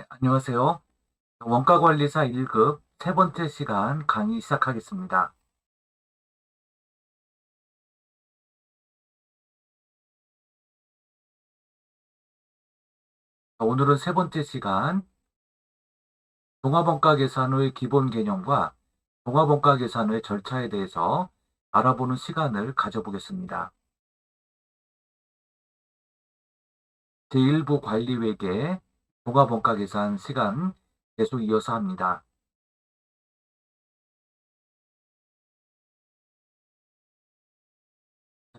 네, 안녕하세요. 원가관리사 1급 세 번째 시간 강의 시작하겠습니다. 오늘은 세 번째 시간 종합원가 계산의 기본 개념과 종합원가 계산의 절차에 대해서 알아보는 시간을 가져보겠습니다. 제1부 관리회계 종합원가 계산 시간 계속 이어서 합니다.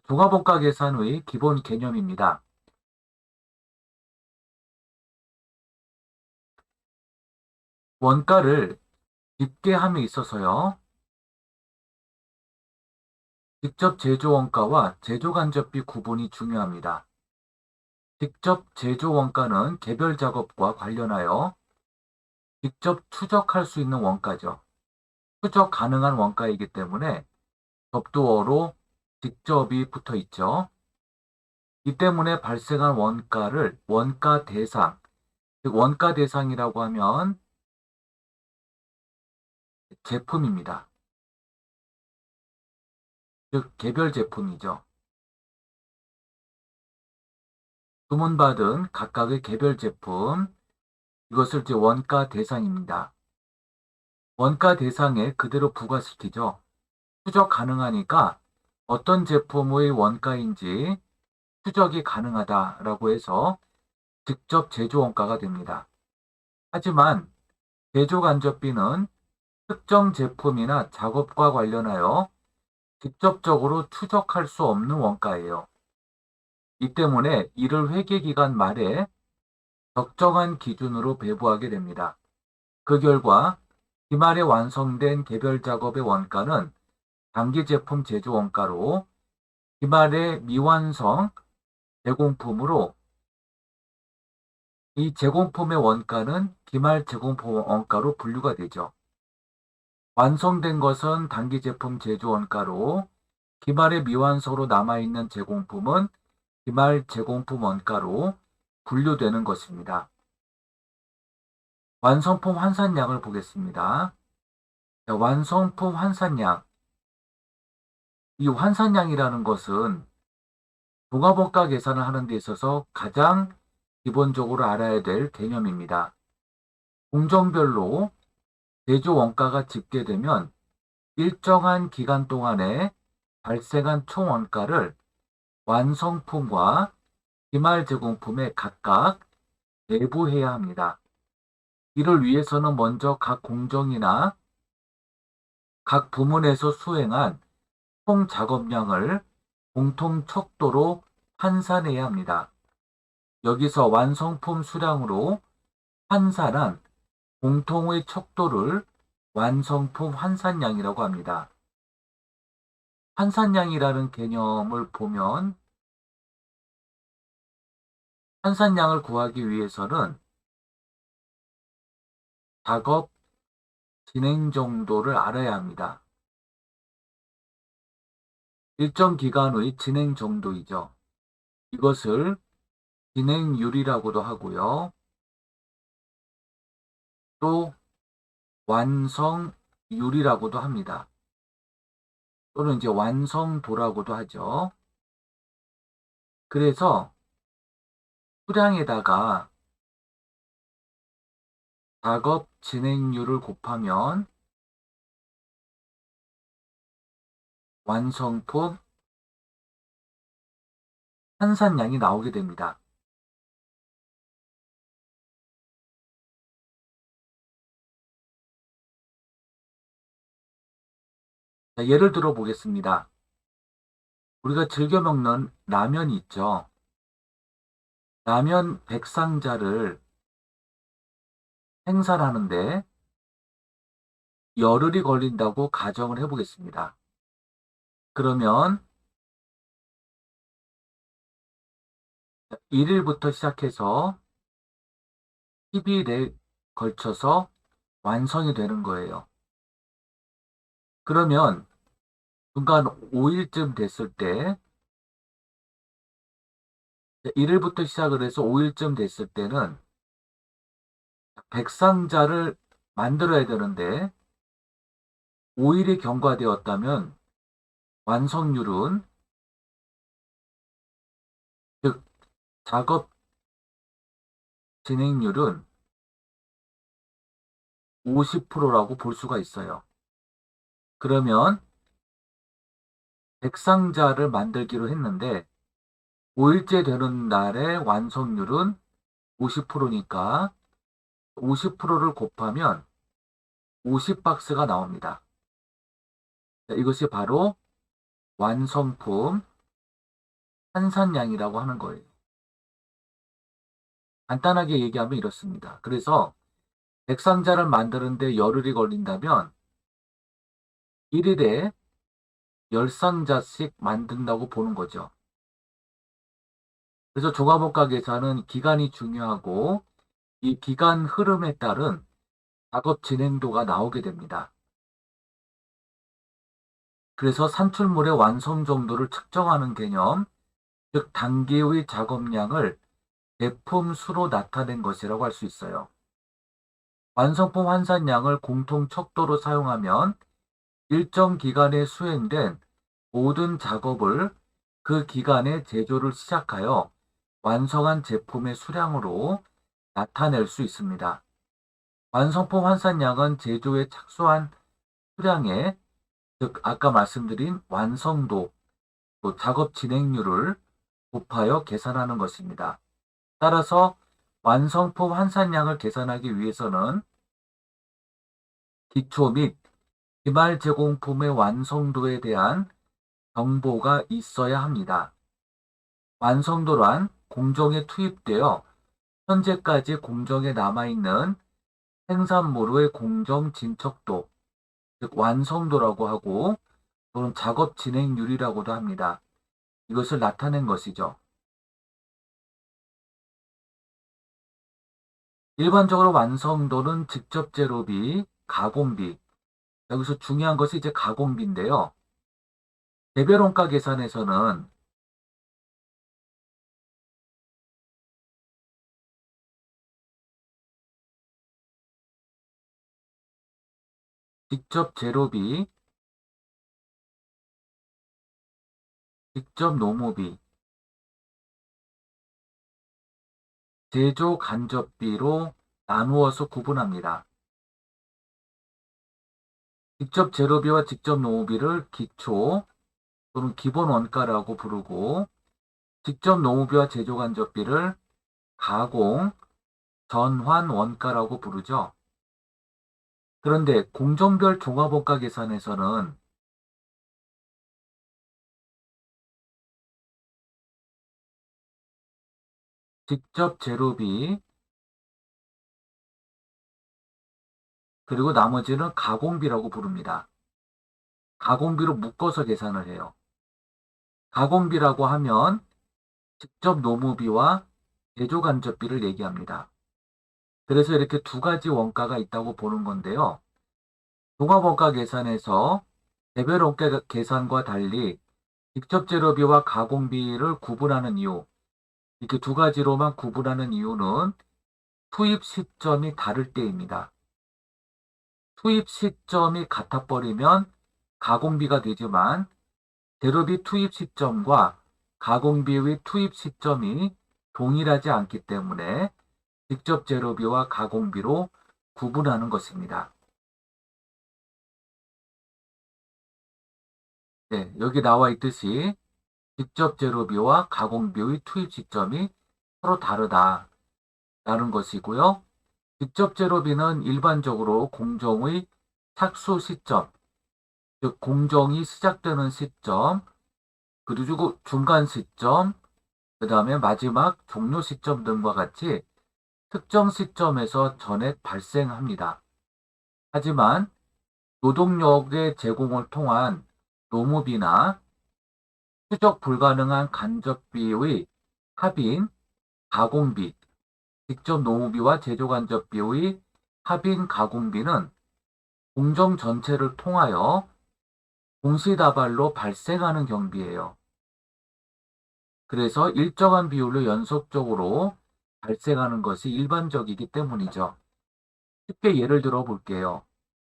종합원가 계산의 기본 개념입니다. 원가를 집계함에 있어서요. 직접 제조원가와 제조간접비 구분이 중요합니다. 직접 제조 원가는 개별 작업과 관련하여 직접 추적할 수 있는 원가죠. 추적 가능한 원가이기 때문에 접두어로 직접이 붙어 있죠. 이 때문에 발생한 원가를 원가 대상, 즉 원가 대상이라고 하면 제품입니다. 즉 개별 제품이죠. 주문받은 각각의 개별 제품, 이것을 이제 원가 대상입니다. 원가 대상에 그대로 부과시키죠. 추적 가능하니까 어떤 제품의 원가인지 추적이 가능하다라고 해서 직접 제조 원가가 됩니다. 하지만 제조 간접비는 특정 제품이나 작업과 관련하여 직접적으로 추적할 수 없는 원가예요. 이 때문에 이를 회계기간 말에 적정한 기준으로 배부하게 됩니다. 그 결과 기말에 완성된 개별 작업의 원가는 단기 제품 제조 원가로 기말의 미완성 제공품으로 이 제공품의 원가는 기말 제공품 원가로 분류가 되죠. 완성된 것은 단기 제품 제조 원가로 기말의 미완성으로 남아있는 제공품은 기말 제공품 원가로 분류되는 것입니다. 완성품 환산량을 보겠습니다. 자, 완성품 환산량. 이 환산량이라는 것은 종합원가 계산을 하는 데 있어서 가장 기본적으로 알아야 될 개념입니다. 공정별로 제조 원가가 집계되면 일정한 기간 동안에 발생한 총 원가를 완성품과 기말 제공품에 각각 배부해야 합니다. 이를 위해서는 먼저 각 공정이나 각 부문에서 수행한 총 작업량을 공통 척도로 환산해야 합니다. 여기서 완성품 수량으로 환산한 공통의 척도를 완성품 환산량이라고 합니다. 환산량이라는 개념을 보면 환산량을 구하기 위해서는 작업 진행 정도를 알아야 합니다. 일정 기간의 진행 정도이죠. 이것을 진행률이라고도 하고요. 또 완성률이라고도 합니다. 또는 이제 완성도라고도 하죠. 그래서 수량에다가 작업 진행률을 곱하면 완성품 환산량이 나오게 됩니다. 자, 예를 들어 보겠습니다. 우리가 즐겨 먹는 라면이 있죠. 라면 100상자를 생산하는데 열흘이 걸린다고 가정을 해보겠습니다. 그러면 1일부터 시작해서 10일에 걸쳐서 완성이 되는 거예요. 그러면 중간 5일쯤 됐을 때 1일부터 시작을 해서 5일쯤 됐을 때는 100상자를 만들어야 되는데 5일이 경과되었다면 완성률은, 즉 작업 진행률은 50%라고 볼 수가 있어요. 그러면 100상자를 만들기로 했는데 5일째 되는 날의 완성률은 50%니까 50%를 곱하면 50박스가 나옵니다. 이것이 바로 완성품 한산량이라고 하는 거예요. 간단하게 얘기하면 이렇습니다. 그래서 100상자를 만드는데 열흘이 걸린다면 1일에 10상자씩 만든다고 보는 거죠. 그래서 종합원가 계산은 기간이 중요하고 이 기간 흐름에 따른 작업 진행도가 나오게 됩니다. 그래서 산출물의 완성 정도를 측정하는 개념, 즉 단기의 작업량을 제품 수로 나타낸 것이라고 할 수 있어요. 완성품 환산량을 공통 척도로 사용하면 일정 기간에 수행된 모든 작업을 그 기간에 제조를 시작하여 완성한 제품의 수량으로 나타낼 수 있습니다. 완성품 환산량은 제조에 착수한 수량에, 즉 아까 말씀드린 완성도, 또 작업 진행률을 곱하여 계산하는 것입니다. 따라서 완성품 환산량을 계산하기 위해서는 기초 및 기말 제공품의 완성도에 대한 정보가 있어야 합니다. 완성도란 공정에 투입되어 현재까지 공정에 남아있는 생산물의 공정 진척도, 즉 완성도라고 하고 또는 작업 진행률이라고도 합니다. 이것을 나타낸 것이죠. 일반적으로 완성도는 직접 재료비, 가공비, 여기서 중요한 것이 이제 가공비인데요. 개별원가 계산에서는 직접 재료비, 직접 노무비, 제조 간접비로 나누어서 구분합니다. 직접 재료비와 직접 노무비를 기초 또는 기본 원가라고 부르고 직접 노무비와 제조 간접비를 가공, 전환 원가라고 부르죠. 그런데 공정별 종합원가 계산에서는 직접 재료비 그리고 나머지는 가공비라고 부릅니다. 가공비로 묶어서 계산을 해요. 가공비라고 하면 직접 노무비와 제조 간접비를 얘기합니다. 그래서 이렇게 두 가지 원가가 있다고 보는 건데요. 종합원가 계산에서 개별 원가 계산과 달리 직접 재료비와 가공비를 구분하는 이유, 이렇게 두 가지로만 구분하는 이유는 투입 시점이 다를 때입니다. 투입 시점이 같아버리면 가공비가 되지만 재료비 투입 시점과 가공비의 투입 시점이 동일하지 않기 때문에 직접 재료비와 가공비로 구분하는 것입니다. 네, 여기 나와 있듯이 직접 재료비와 가공비의 투입 시점이 서로 다르다라는 것이고요. 직접 재료비는 일반적으로 공정의 착수 시점, 즉 공정이 시작되는 시점, 그리고 중간 시점, 그 다음에 마지막 종료 시점 등과 같이 특정 시점에서 전액 발생합니다. 하지만 노동력의 제공을 통한 노무비나 추적 불가능한 간접비의 합인, 가공비, 직접 노무비와 제조간접비의 합인, 가공비는 공정 전체를 통하여 동시다발로 발생하는 경비예요. 그래서 일정한 비율로 연속적으로 발생하는 것이 일반적이기 때문이죠. 쉽게 예를 들어 볼게요.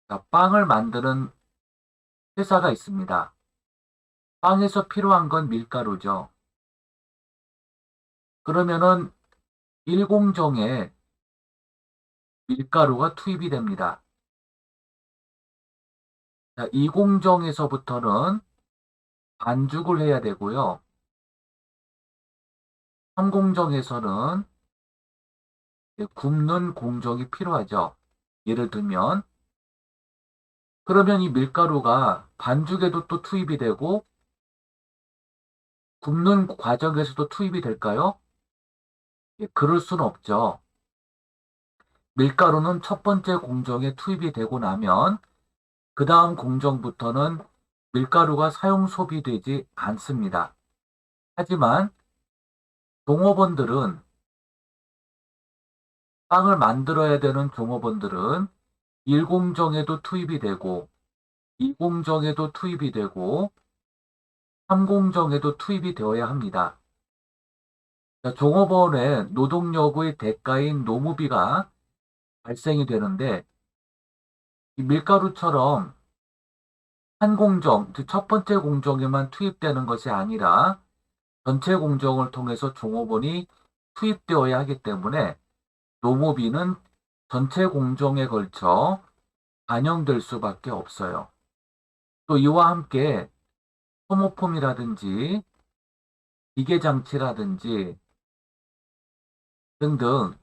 자, 빵을 만드는 회사가 있습니다. 빵에서 필요한 건 밀가루죠. 그러면은 1공정에 밀가루가 투입이 됩니다. 자, 2공정에서부터는 반죽을 해야 되고요. 3공정에서는 굽는 공정이 필요하죠. 예를 들면 그러면 이 밀가루가 반죽에도 또 투입이 되고 굽는 과정에서도 투입이 될까요? 예, 그럴 수는 없죠. 밀가루는 첫 번째 공정에 투입이 되고 나면 그 다음 공정부터는 밀가루가 사용 소비되지 않습니다. 하지만 종업원들은 빵을 만들어야 되는 종업원들은 1공정에도 투입이 되고 2공정에도 투입이 되고 3공정에도 투입이 되어야 합니다. 종업원의 노동력의 대가인 노무비가 발생이 되는데 이 밀가루처럼 한 공정, 즉 첫 번째 공정에만 투입되는 것이 아니라 전체 공정을 통해서 종업원이 투입되어야 하기 때문에 노무비는 전체 공정에 걸쳐 반영될 수밖에 없어요. 또 이와 함께 소모품이라든지 기계장치라든지 등등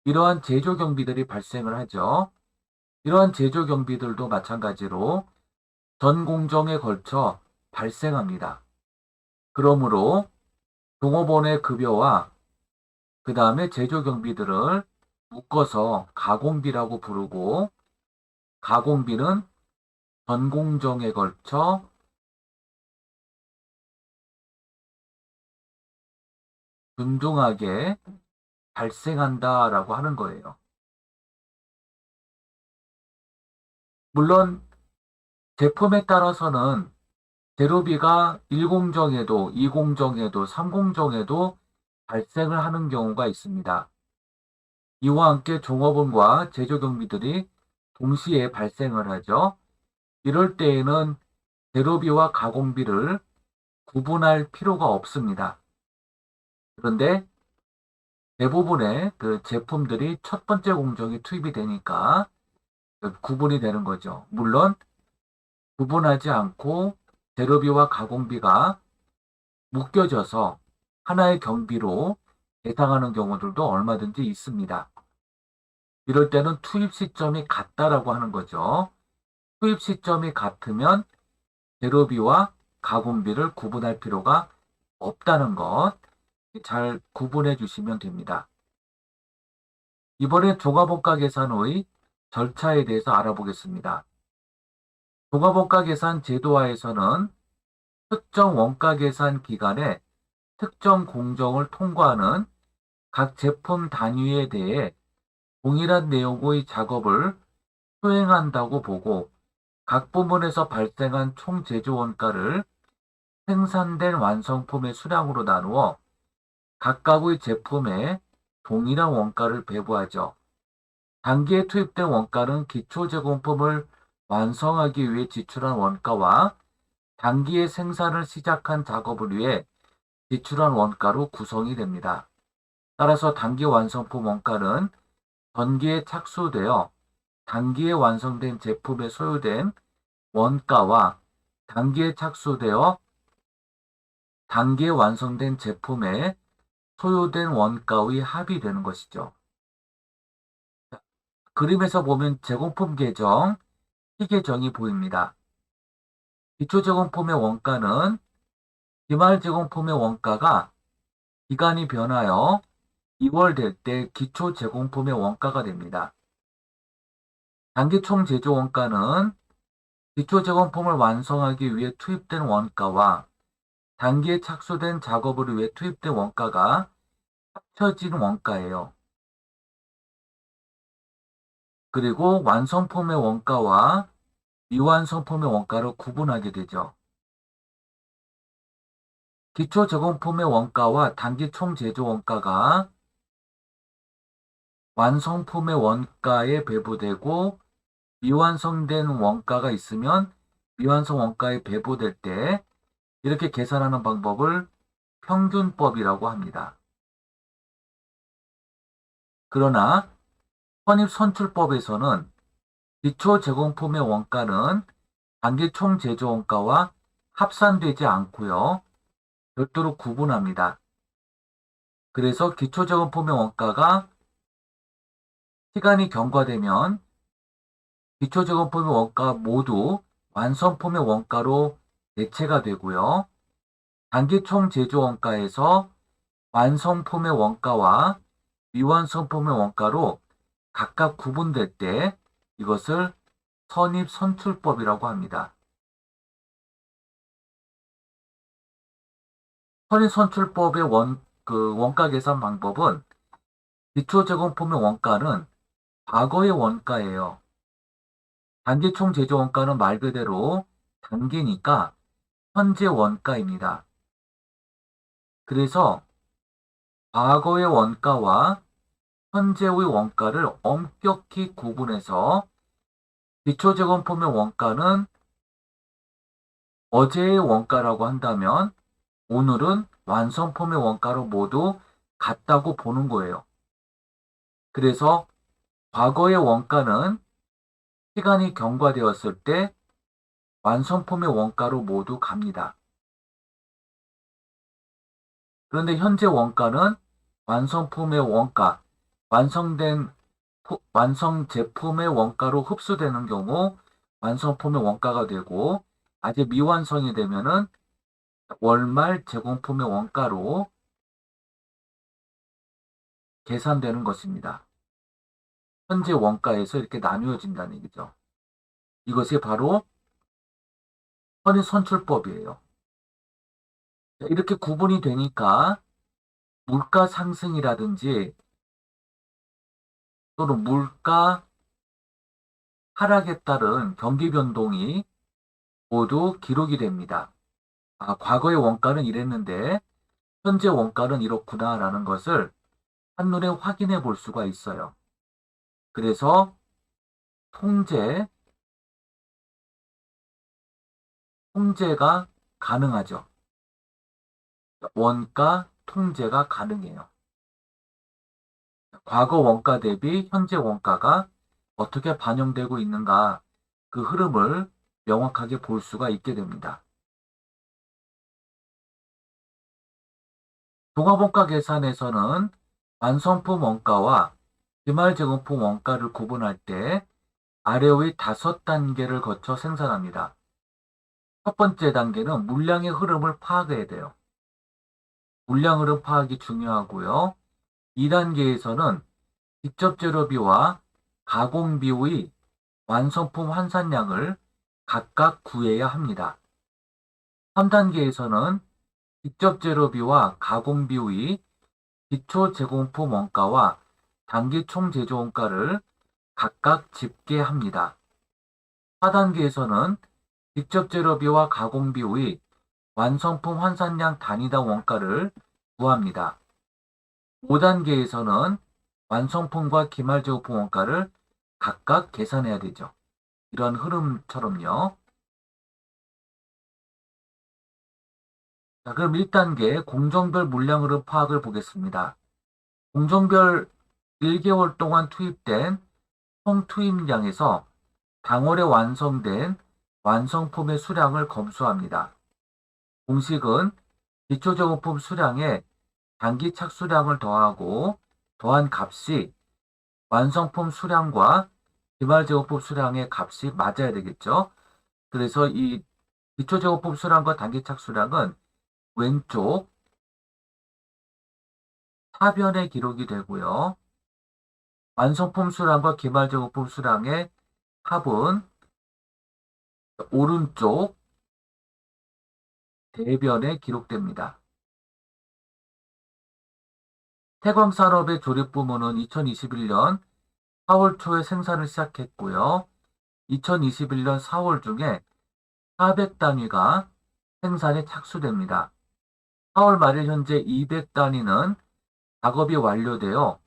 이러한 제조 경비들이 발생을 하죠. 이러한 제조 경비들도 마찬가지로 전 공정에 걸쳐 발생합니다. 그러므로 종업원의 급여와 그 다음에 제조 경비들을 묶어서 가공비라고 부르고 가공비는 전 공정에 걸쳐 균등하게 발생한다라고 하는 거예요. 물론 제품에 따라서는 재료비가 1공정에도 2공정에도 3공정에도 발생을 하는 경우가 있습니다. 이와 함께 종업원과 제조 경비들이 동시에 발생을 하죠. 이럴 때에는 재료비와 가공비를 구분할 필요가 없습니다. 그런데 대부분의 그 제품들이 첫 번째 공정에 투입이 되니까 구분이 되는 거죠. 물론 구분하지 않고 재료비와 가공비가 묶여져서 하나의 경비로 예상하는 경우들도 얼마든지 있습니다. 이럴 때는 투입 시점이 같다라고 하는 거죠. 투입 시점이 같으면 재료비와 가공비를 구분할 필요가 없다는 것 잘 구분해 주시면 됩니다. 이번에 종합원가 계산의 절차에 대해서 알아보겠습니다. 종합원가 계산 제도화에서는 특정 원가 계산 기간에 특정 공정을 통과하는 각 제품 단위에 대해 동일한 내용의 작업을 수행한다고 보고 각 부문에서 발생한 총 제조 원가를 생산된 완성품의 수량으로 나누어 각각의 제품에 동일한 원가를 배부하죠. 단기에 투입된 원가는 기초 제공품을 완성하기 위해 지출한 원가와 단기에 생산을 시작한 작업을 위해 지출한 원가로 구성이 됩니다. 따라서 단기 완성품 원가는 전기에 착수되어 단기에 완성된 제품에 소요된 원가와 단기에 착수되어 단기에 완성된 제품에 소요된 원가의 합이 되는 것이죠. 그림에서 보면 제공품 계정, 시계정이 보입니다. 기초제공품의 원가는 기말제공품의 원가가 기간이 변하여 2월 될 때 기초제공품의 원가가 됩니다. 단기 총제조 원가는 기초제공품을 완성하기 위해 투입된 원가와 단기에 착수된 작업을 위해 투입된 원가가 합쳐진 원가예요. 그리고 완성품의 원가와 미완성품의 원가를 구분하게 되죠. 기초제공품의 원가와 단기 총제조 원가가 완성품의 원가에 배부되고 미완성된 원가가 있으면 미완성 원가에 배부될 때 이렇게 계산하는 방법을 평균법이라고 합니다. 그러나 선입선출법에서는 기초제공품의 원가는 단기 총제조 원가와 합산되지 않고요. 별도로 구분합니다. 그래서 기초제공품의 원가가 시간이 경과되면 기초제공품의 원가 모두 완성품의 원가로 대체가 되고요. 단기 총제조 원가에서 완성품의 원가와 미완성품의 원가로 각각 구분될 때 이것을 선입선출법이라고 합니다. 선입선출법의 원가 계산 방법은 기초제공품의 원가는 과거의 원가예요. 단기 총제조 원가는 말 그대로 단기니까 현재 원가입니다. 그래서 과거의 원가와 현재의 원가를 엄격히 구분해서 기초제공품의 원가는 어제의 원가라고 한다면 오늘은 완성품의 원가로 모두 같다고 보는 거예요. 그래서 과거의 원가는 시간이 경과되었을 때 완성품의 원가로 모두 갑니다. 그런데 현재 원가는 완성품의 원가, 완성 제품의 원가로 흡수되는 경우 완성품의 원가가 되고 아직 미완성이 되면은 월말 제공품의 원가로 계산되는 것입니다. 현재 원가에서 이렇게 나누어진다는 얘기죠. 이것이 바로 선입선출법이에요. 이렇게 구분이 되니까 물가 상승이라든지 또는 물가 하락에 따른 경기 변동이 모두 기록이 됩니다. 아, 과거의 원가는 이랬는데 현재 원가는 이렇구나라는 것을 한눈에 확인해 볼 수가 있어요. 그래서 통제가 가능하죠. 원가 통제가 가능해요. 과거 원가 대비 현재 원가가 어떻게 반영되고 있는가 그 흐름을 명확하게 볼 수가 있게 됩니다. 종합원가 계산에서는 완성품 원가와 기말제공품 원가를 구분할 때 아래의 5단계를 거쳐 생산합니다. 첫 번째 단계는 물량의 흐름을 파악해야 돼요. 물량 흐름 파악이 중요하고요. 2단계에서는 직접 재료비와 가공비의 완성품 환산량을 각각 구해야 합니다. 3단계에서는 직접 재료비와 가공비의 기초 제공품 원가와 단기 총 제조 원가를 각각 집계합니다. 4단계에서는 직접 재료비와 가공비의 완성품 환산량 단위당 원가를 구합니다. 5단계에서는 완성품과 기말제공품 원가를 각각 계산해야 되죠. 이런 흐름처럼요. 자, 그럼 1단계 공정별 물량 흐름 파악을 보겠습니다. 공정별 1개월 동안 투입된 총 투입량에서 당월에 완성된 완성품의 수량을 검수합니다. 공식은 기초제공품 수량에 단기 착수량을 더한 값이 완성품 수량과 기말제공품 수량의 값이 맞아야 되겠죠. 그래서 이 기초제곱품 수량과 단기착 수량은 왼쪽 하변에 기록이 되고요. 완성품 수량과 기말제곱품 수량의 합은 오른쪽 대변에 기록됩니다. 태광산업의 조립 부문은 2021년 4월 초에 생산을 시작했고요. 2021년 4월 중에 400단위가 생산에 착수됩니다. 4월 말일 현재 200단위는 작업이 완료되어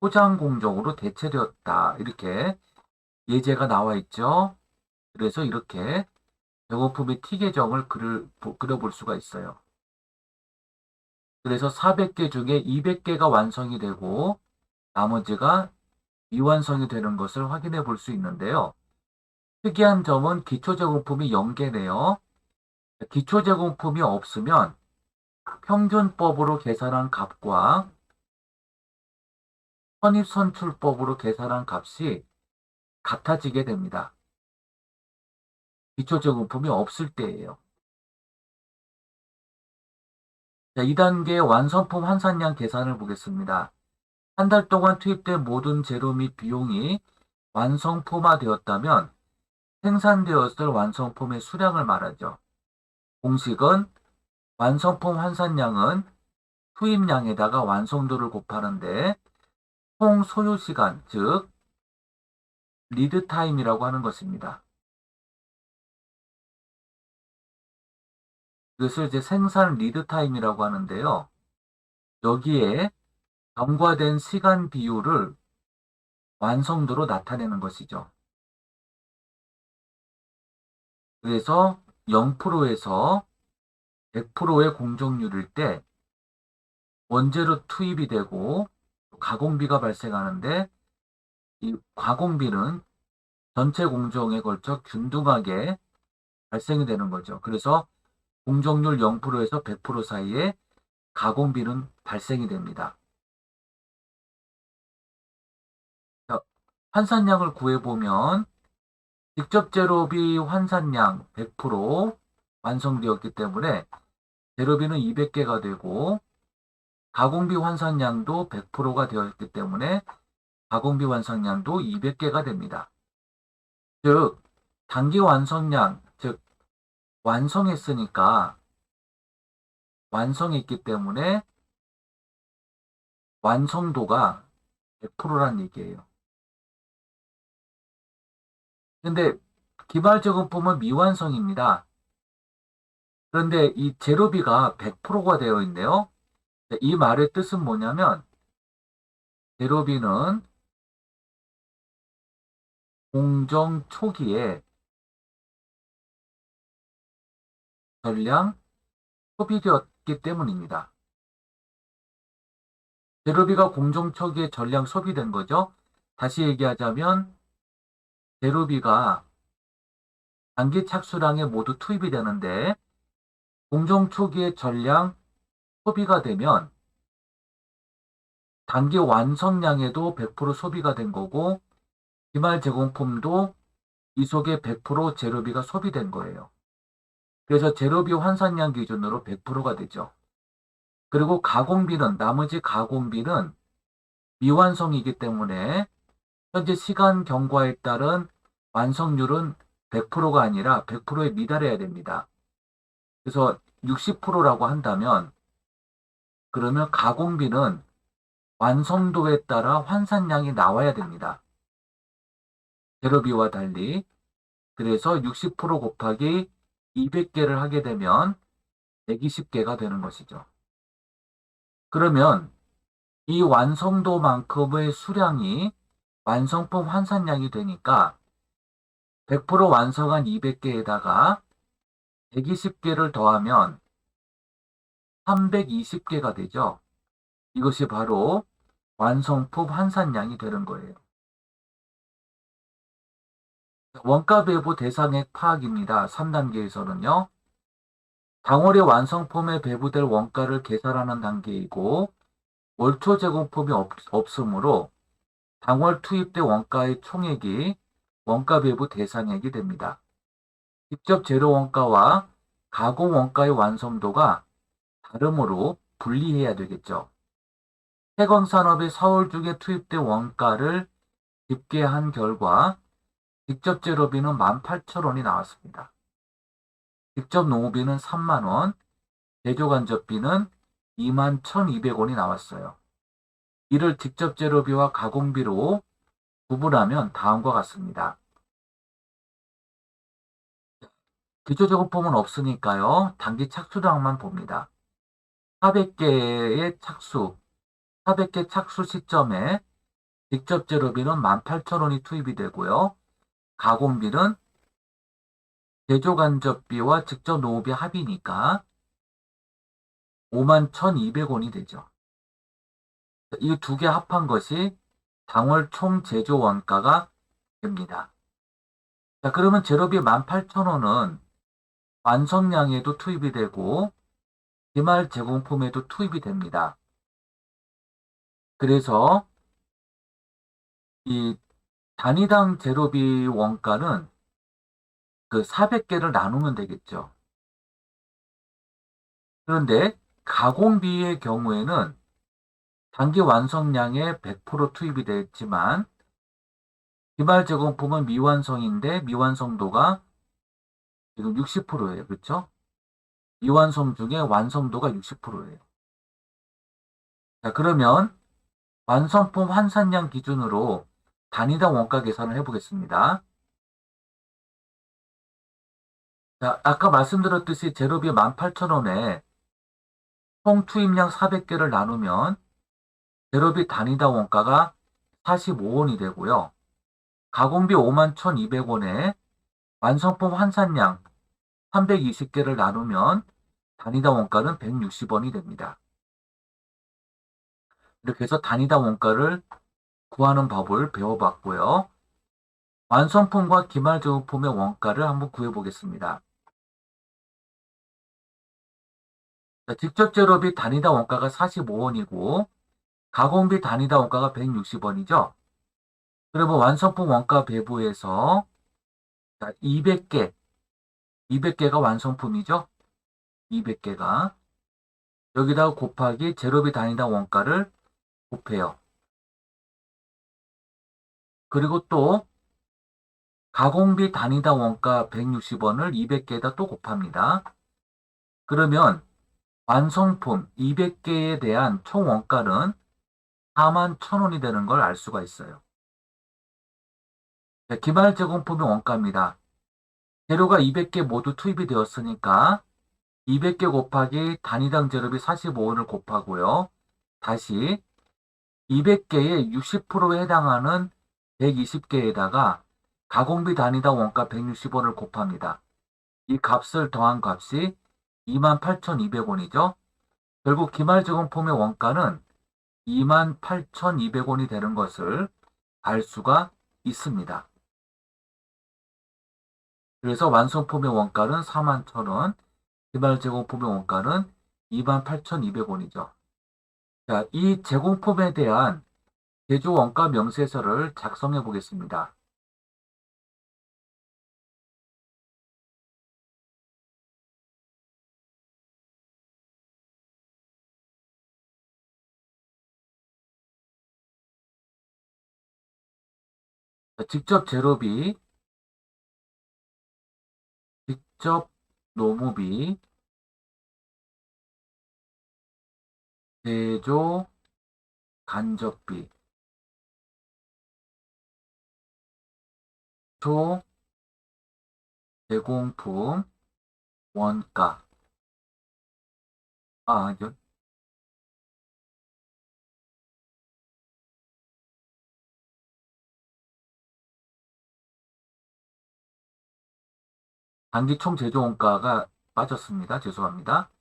포장 공정으로 대체되었다. 이렇게 예제가 나와 있죠. 그래서 이렇게 제공품의 T 계정을 그려볼 수가 있어요. 그래서 400개 중에 200개가 완성이 되고 나머지가 미완성이 되는 것을 확인해 볼 수 있는데요. 특이한 점은 기초제공품이 0개네요. 기초제공품이 없으면 평균법으로 계산한 값과 선입선출법으로 계산한 값이 같아지게 됩니다. 기초제공품이 없을 때예요. 자, 2단계 완성품 환산량 계산을 보겠습니다. 한 달 동안 투입된 모든 재료 및 비용이 완성품화되었다면 생산되었을 완성품의 수량을 말하죠. 공식은 완성품 환산량은 투입량에다가 완성도를 곱하는데 총 소요시간, 즉 리드타임이라고 하는 것입니다. 이것을 이제 생산 리드타임이라고 하는데요. 여기에 경과된 시간 비율을 완성도로 나타내는 것이죠. 그래서 0%에서 100%의 공정률일 때 원재료 투입이 되고 가공비가 발생하는데 이 가공비는 전체 공정에 걸쳐 균등하게 발생이 되는 거죠. 그래서 공정률 0%에서 100% 사이에 가공비는 발생이 됩니다. 자, 환산량을 구해보면 직접 재료비 환산량 100% 완성되었기 때문에 재료비는 200개가 되고 가공비 환산량도 100%가 되었기 때문에 가공비 완성량도 200개가 됩니다. 즉 단기 완성량, 즉 완성했으니까 완성했기 때문에 완성도가 100%란 얘기예요. 근데 기말제공품은 미완성입니다. 그런데 이 재료비가 100%가 되어 있네요. 이 말의 뜻은 뭐냐면 재료비는 공정 초기에 전량 소비되었기 때문입니다. 재료비가 공정 초기에 전량 소비된 거죠. 다시 얘기하자면 재료비가 단기 착수량에 모두 투입이 되는데 공정 초기에 전량 소비가 되면 단기 완성량에도 100% 소비가 된 거고 기말 제공품도 이 속에 100% 재료비가 소비된 거예요. 그래서 재료비 환산량 기준으로 100%가 되죠. 그리고 가공비는 나머지 가공비는 미완성이기 때문에 현재 시간 경과에 따른 완성률은 100%가 아니라 100%에 미달해야 됩니다. 그래서 60%라고 한다면 그러면 가공비는 완성도에 따라 환산량이 나와야 됩니다. 재료비와 달리. 그래서 60% 곱하기 200개를 하게 되면 120개가 되는 것이죠. 그러면 이 완성도만큼의 수량이 완성품 환산량이 되니까 100% 완성한 200개에다가 120개를 더하면 320개가 되죠. 이것이 바로 완성품 환산량이 되는 거예요. 원가 배부 대상액 파악입니다. 3단계에서는요. 당월의 완성품에 배부될 원가를 계산하는 단계이고 월초 제공품이 없으므로 당월 투입된 원가의 총액이 원가 배부 대상액이 됩니다. 직접 재료 원가와 가공 원가의 완성도가 다르므로 분리해야 되겠죠. 태광산업이 서울 쪽에 투입된 원가를 집계한 결과 직접 재료비는 18,000원이 나왔습니다. 직접 농업비는 30,000원, 제조간접비는 21,200원이 나왔어요. 이를 직접 재료비와 가공비로 구분하면 다음과 같습니다. 기초제공품은 없으니까요. 단기 착수량만 봅니다. 400개의 착수, 400개 착수 시점에 직접 재료비는 18,000원이 투입이 되고요. 가공비는 제조간접비와 직접 농업비 합이니까 51,200원이 되죠. 이 두 개 합한 것이 당월 총 제조 원가가 됩니다. 자, 그러면 재료비 18,000원은 완성량에도 투입이 되고 기말 제공품에도 투입이 됩니다. 그래서 이 단위당 재료비 원가는 그 400개를 나누면 되겠죠. 그런데 가공비의 경우에는 단기 완성량의 100% 투입이 됐지만 기말 제공품은 미완성인데 미완성도가 지금 60%예요. 그렇죠? 미완성 중에 완성도가 60%예요. 자, 그러면 완성품 환산량 기준으로 단위당 원가 계산을 해보겠습니다. 자, 아까 말씀드렸듯이 재료비 18,000원에 총 투입량 400개를 나누면 재료비 단위당 원가가 45원이 되고요. 가공비 51,200원에 완성품 환산량 320개를 나누면 단위당 원가는 160원이 됩니다. 이렇게 해서 단위당 원가를 구하는 법을 배워봤고요. 완성품과 기말제품의 원가를 한번 구해보겠습니다. 직접 재료비 단위당 원가가 45원이고 가공비 단위당 원가가 160원이죠. 그러면 완성품 원가 배부에서 200개가 완성품이죠. 200개가 여기다가 곱하기 재료비 단위당 원가를 곱해요. 그리고 또 가공비 단위당 원가 160원을 200개에다 또 곱합니다. 그러면 완성품 200개에 대한 총 원가는 41,000원이 되는 걸 알 수가 있어요. 기말 제공품의 원가입니다. 재료가 200개 모두 투입이 되었으니까 200개 곱하기 단위당 재료비 45원을 곱하고요. 다시 200개의 60%에 해당하는 120개에다가 가공비 단위당 원가 160원을 곱합니다. 이 값을 더한 값이 28,200원이죠. 결국 기말 제공품의 원가는 28,200원이 되는 것을 알 수가 있습니다. 그래서 완성품의 원가는 41,000원, 기말 제공품의 원가는 28,200원이죠. 자, 이 제공품에 대한 제조 원가 명세서를 작성해 보겠습니다. 자, 직접 재료비, 직접 노무비, 제조 간접비, 초 제공품 원가. 아니요. 단기 총 제조 원가가 빠졌습니다. 죄송합니다.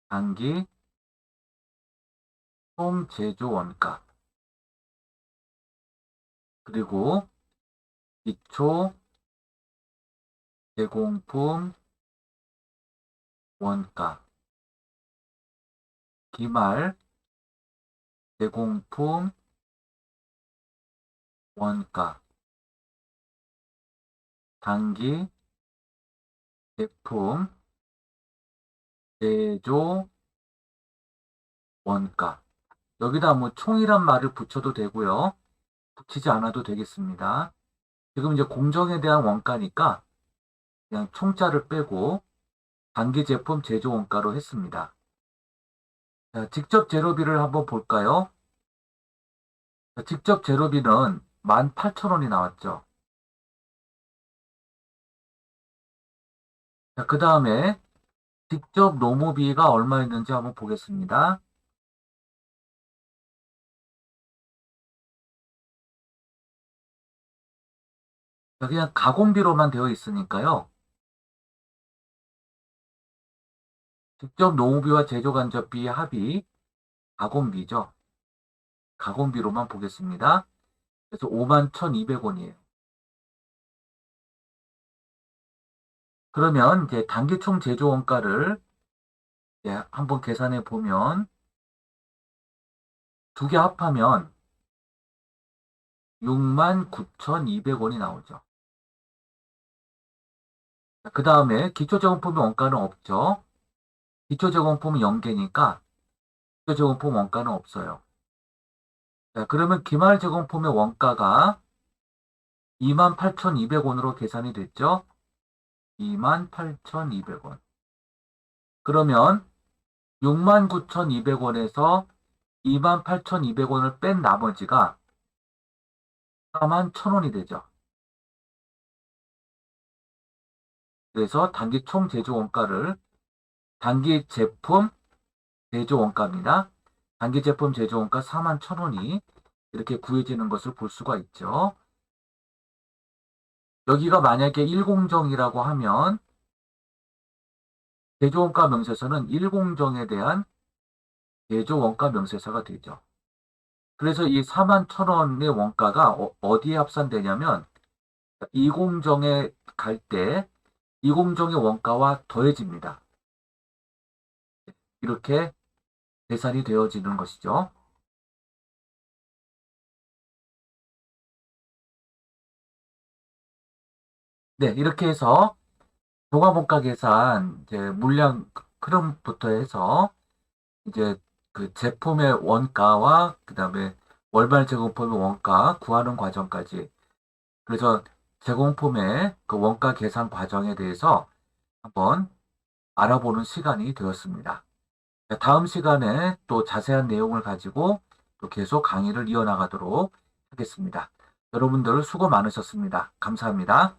단기 총 제조 원가. 그리고 기초 제공품 원가. 기말 제공품 원가. 단기 제품 제조 원가. 여기다 뭐 총이란 말을 붙여도 되고요. 붙이지 않아도 되겠습니다. 지금 이제 공정에 대한 원가니까 그냥 총자를 빼고 단기 제품 제조 원가로 했습니다. 자, 직접 재료비를 한번 볼까요? 자, 직접 재료비는 18,000원이 나왔죠. 자, 그 다음에 직접 노무비가 얼마였는지 한번 보겠습니다. 자, 그냥 가공비로만 되어 있으니까요. 직접 노무비와 제조간접비의 합이 가공비죠. 가공비로만 보겠습니다. 그래서 51,200원이에요. 그러면 이제 단기총 제조 원가를 이제 한번 계산해 보면 두 개 합하면 69,200원이 나오죠. 그 다음에 기초제공품의 원가는 없죠. 기초제공품은 0개니까 기초제공품 원가는 없어요. 자, 그러면 기말제공품의 원가가 28,200원으로 계산이 됐죠. 28,200원. 그러면 69,200원에서 28,200원을 뺀 나머지가 41,000원이 되죠. 그래서 단기 총 제조 원가를 단기 제품 제조 원가입니다. 단기 제품 제조 원가 41,000원이 이렇게 구해지는 것을 볼 수가 있죠. 여기가 만약에 1공정이라고 하면 제조 원가 명세서는 1공정에 대한 제조 원가 명세서가 되죠. 그래서 이 41,000원의 원가가 어디에 합산되냐면 2공정에 갈 때 2공정의 원가와 더해집니다. 이렇게 계산이 되어지는 것이죠. 네, 이렇게 해서 종합원가 계산, 이제 물량 흐름부터 해서 이제 그 제품의 원가와 그 다음에 월말 제공품의 원가 구하는 과정까지. 그래서 제공품의 그 원가 계산 과정에 대해서 한번 알아보는 시간이 되었습니다. 다음 시간에 또 자세한 내용을 가지고 또 계속 강의를 이어나가도록 하겠습니다. 여러분들 수고 많으셨습니다. 감사합니다.